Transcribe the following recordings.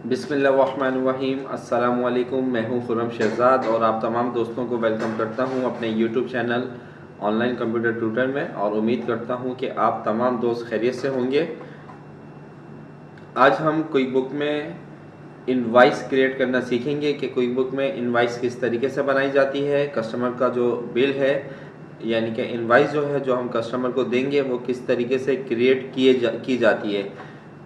बिस्मिल्लाहिर्रहमानिर्रहीम। अस्सलाम वालेकुम। मैं हूं खुर्रम शहज़ाद और आप तमाम दोस्तों को वेलकम करता हूं अपने YouTube channel online computer tutor में, और उम्मीद करता हूं कि आप तमाम दोस्त खैरियत से होंगे। आज हम क्विक बुक में इनवाइस क्रिएट करना सीखेंगे कि क्विक बुक में इनवाइस किस तरीके से बनाई जाती है। कस्टमर का जो बिल है यानी कि इनवाइस जो है, जो हम कस्टमर को देंगे, वो किस तरीके से क्रिएट की जाती है।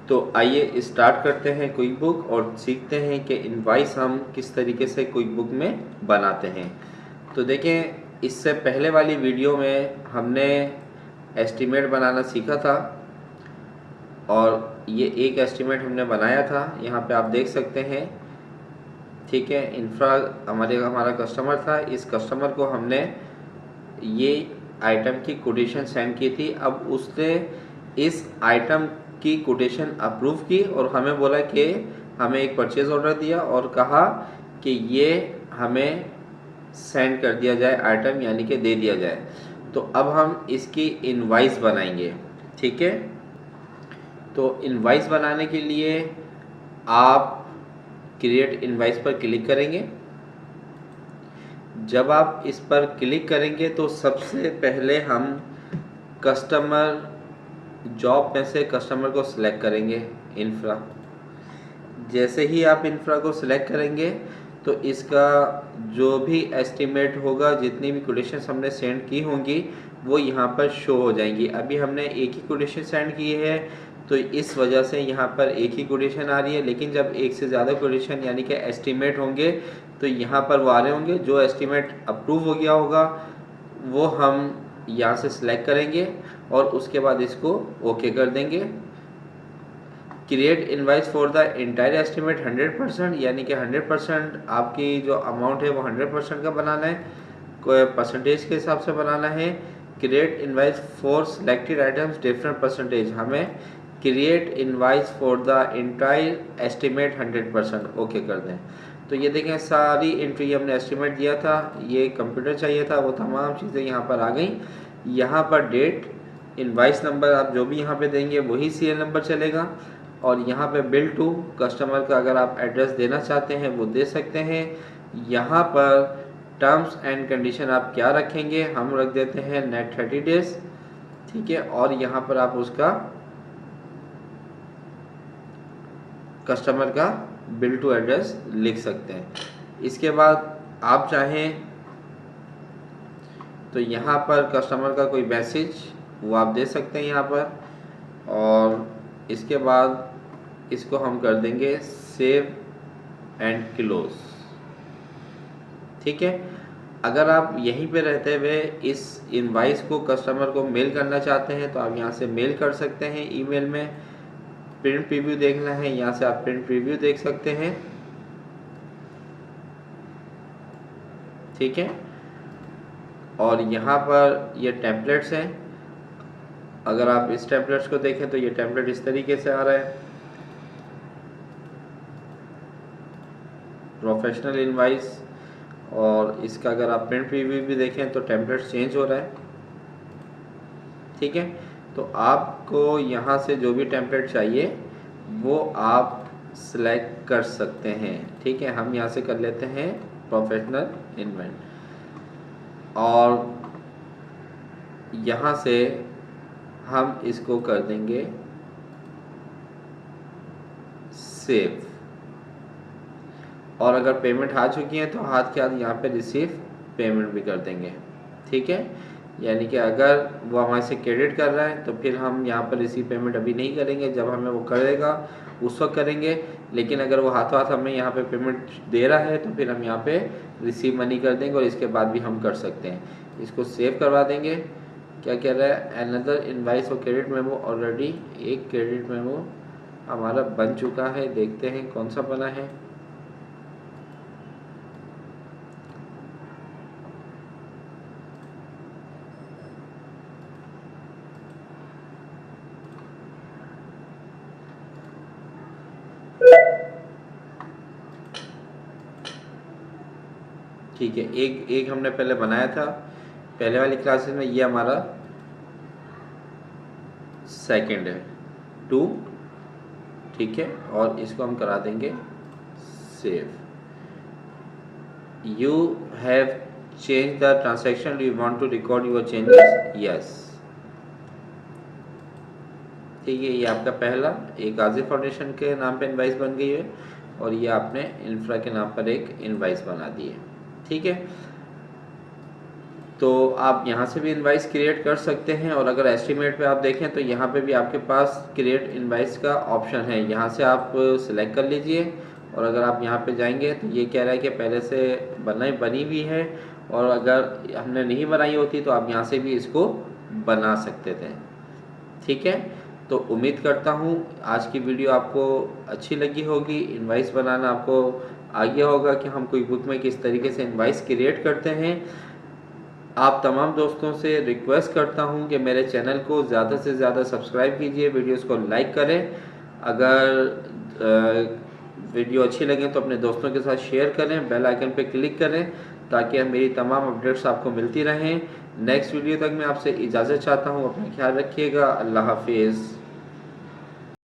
तो आइए स्टार्ट करते हैं क्विक बुक और सीखते हैं कि इनवाइस हम किस तरीके से क्विक बुक में बनाते हैं। तो देखें, इससे पहले वाली वीडियो में हमने एस्टीमेट बनाना सीखा था और ये एक एस्टीमेट हमने बनाया था, यहाँ पे आप देख सकते हैं। ठीक है, इंफ्रा हमारा कस्टमर था। इस कस्टमर को हमने ये आइटम की कोटेशन सेंड की थी। अब उसने इस आइटम की कोटेशन अप्रूव की और हमें बोला कि हमें एक परचेज ऑर्डर दिया और कहा कि ये हमें सेंड कर दिया जाए आइटम, यानी कि दे दिया जाए। तो अब हम इसकी इनवाइस बनाएंगे। ठीक है, तो इनवाइस बनाने के लिए आप क्रिएट इनवाइस पर क्लिक करेंगे। जब आप इस पर क्लिक करेंगे तो सबसे पहले हम कस्टमर जॉब में से कस्टमर को सिलेक्ट करेंगे, इंफ्रा। जैसे ही आप इंफ्रा को सिलेक्ट करेंगे तो इसका जो भी एस्टीमेट होगा, जितनी भी कोटेशंस हमने सेंड की होंगी, वो यहाँ पर शो हो जाएंगी। अभी हमने एक ही कोटेशन सेंड की है तो इस वजह से यहाँ पर एक ही कोटेशन आ रही है, लेकिन जब एक से ज़्यादा कोटेशन यानी कि एस्टीमेट होंगे तो यहाँ पर वो आ रहे होंगे। जो एस्टीमेट अप्रूव हो गया होगा वो हम यहाँ से सिलेक्ट करेंगे और उसके बाद इसको ओके कर देंगे। Create invoice for the entire estimate 100%, यानी कि 100% आपकी जो अमाउंट है वो 100% का बनाना है, कोई परसेंटेज के हिसाब से बनाना है। Create invoice for selected items different percentage, हमें create invoice for the entire estimate 100% okay कर दें। तो ये देखें, सारी एंट्री हमने एस्टीमेट दिया था, ये कंप्यूटर चाहिए था, वो तमाम चीज़ें यहाँ पर आ गई। यहाँ पर डेट, इनवाइस नंबर आप जो भी यहाँ पे देंगे वही सीरियल नंबर चलेगा। और यहाँ पे बिल टू कस्टमर का अगर आप एड्रेस देना चाहते हैं वो दे सकते हैं। यहाँ पर टर्म्स एंड कंडीशन आप क्या रखेंगे, हम रख देते हैं नेट 30 डेज। ठीक है, और यहाँ पर आप उसका कस्टमर का बिल टू एड्रेस लिख सकते हैं। इसके बाद आप चाहें तो यहाँ पर कस्टमर का कोई मैसेज वो आप दे सकते हैं यहाँ पर, और इसके बाद इसको हम कर देंगे सेव एंड क्लोज। ठीक है, अगर आप यहीं पे रहते हुए इस इनवाइस को कस्टमर को मेल करना चाहते हैं तो आप यहाँ से मेल कर सकते हैं ईमेल में। प्रिंट प्रीव्यू देखना है, यहाँ से आप प्रिंट प्रीव्यू देख सकते हैं। ठीक है, और यहाँ पर ये टेम्पलेट्स हैं। अगर आप इस टेम्पलेट्स को देखें तो ये टेम्पलेट इस तरीके से आ रहा है, प्रोफेशनल इनवाइस। और इसका अगर आप प्रिंट प्रीव्यू भी देखें तो टेम्पलेट चेंज हो रहा है। ठीक है, तो आपको यहाँ से जो भी टेम्पलेट चाहिए वो आप सिलेक्ट कर सकते हैं। ठीक है, हम यहाँ से कर लेते हैं प्रोफेशनल इनवेंट, और यहाँ से हम इसको कर देंगे सेव। और अगर पेमेंट आ चुकी है तो हाथ के हाथ यहाँ पे रिसीव पेमेंट भी कर देंगे। ठीक है, यानी कि अगर वो हमारे से क्रेडिट कर रहा है तो फिर हम यहाँ पर रिसीव पेमेंट अभी नहीं करेंगे, जब हमें वो करेगा उस वक्त करेंगे। लेकिन अगर वो हाथों हाथ हमें यहाँ पे पेमेंट दे रहा है तो फिर हम यहाँ पे रिसीव मनी कर देंगे, और इसके बाद भी हम कर सकते हैं। इसको सेव करवा देंगे। क्या कह रहा है, अनदर इनवाइस और क्रेडिट मेमो ऑलरेडी, एक क्रेडिट मेमो हमारा बन चुका है। देखते हैं कौन सा बना है। ठीक है, एक हमने पहले बनाया था पहले वाली क्लासेस में, ये हमारा सेकंड है 2। ठीक है, और इसको हम करा देंगे save. You have change the transaction, you want to record your changes, yes. ठीक है, ये आपका पहला एक गाजी फाउंडेशन के नाम पे इनवाइस बन गई है और ये आपने इंफ्रा के नाम पर एक इनवाइस बना दी है। ठीक है, तो आप यहाँ से भी इनवाइस क्रिएट कर सकते हैं। और अगर एस्टीमेट पे आप देखें तो यहाँ पे भी आपके पास क्रिएट इनवाइस का ऑप्शन है, यहाँ से आप सिलेक्ट कर लीजिए। और अगर आप यहाँ पे जाएंगे तो ये कह रहा है कि पहले से बनी हुई है, और अगर हमने नहीं बनाई होती तो आप यहाँ से भी इसको बना सकते थे। ठीक है, तो उम्मीद करता हूँ आज की वीडियो आपको अच्छी लगी होगी। इनवाइस बनाना आपको आ गया होगा कि हम कोई बुक में किस तरीके से इनवाइस क्रिएट करते हैं। आप तमाम दोस्तों से रिक्वेस्ट करता हूं कि मेरे चैनल को ज़्यादा से ज़्यादा सब्सक्राइब कीजिए, वीडियोस को लाइक करें। अगर वीडियो अच्छी लगे तो अपने दोस्तों के साथ शेयर करें, बेल आइकन पे क्लिक करें ताकि मेरी तमाम अपडेट्स आपको मिलती रहें। नेक्स्ट वीडियो तक मैं आपसे इजाज़त चाहता हूं, अपना ख्याल रखिएगा। अल्लाह हाफिज़।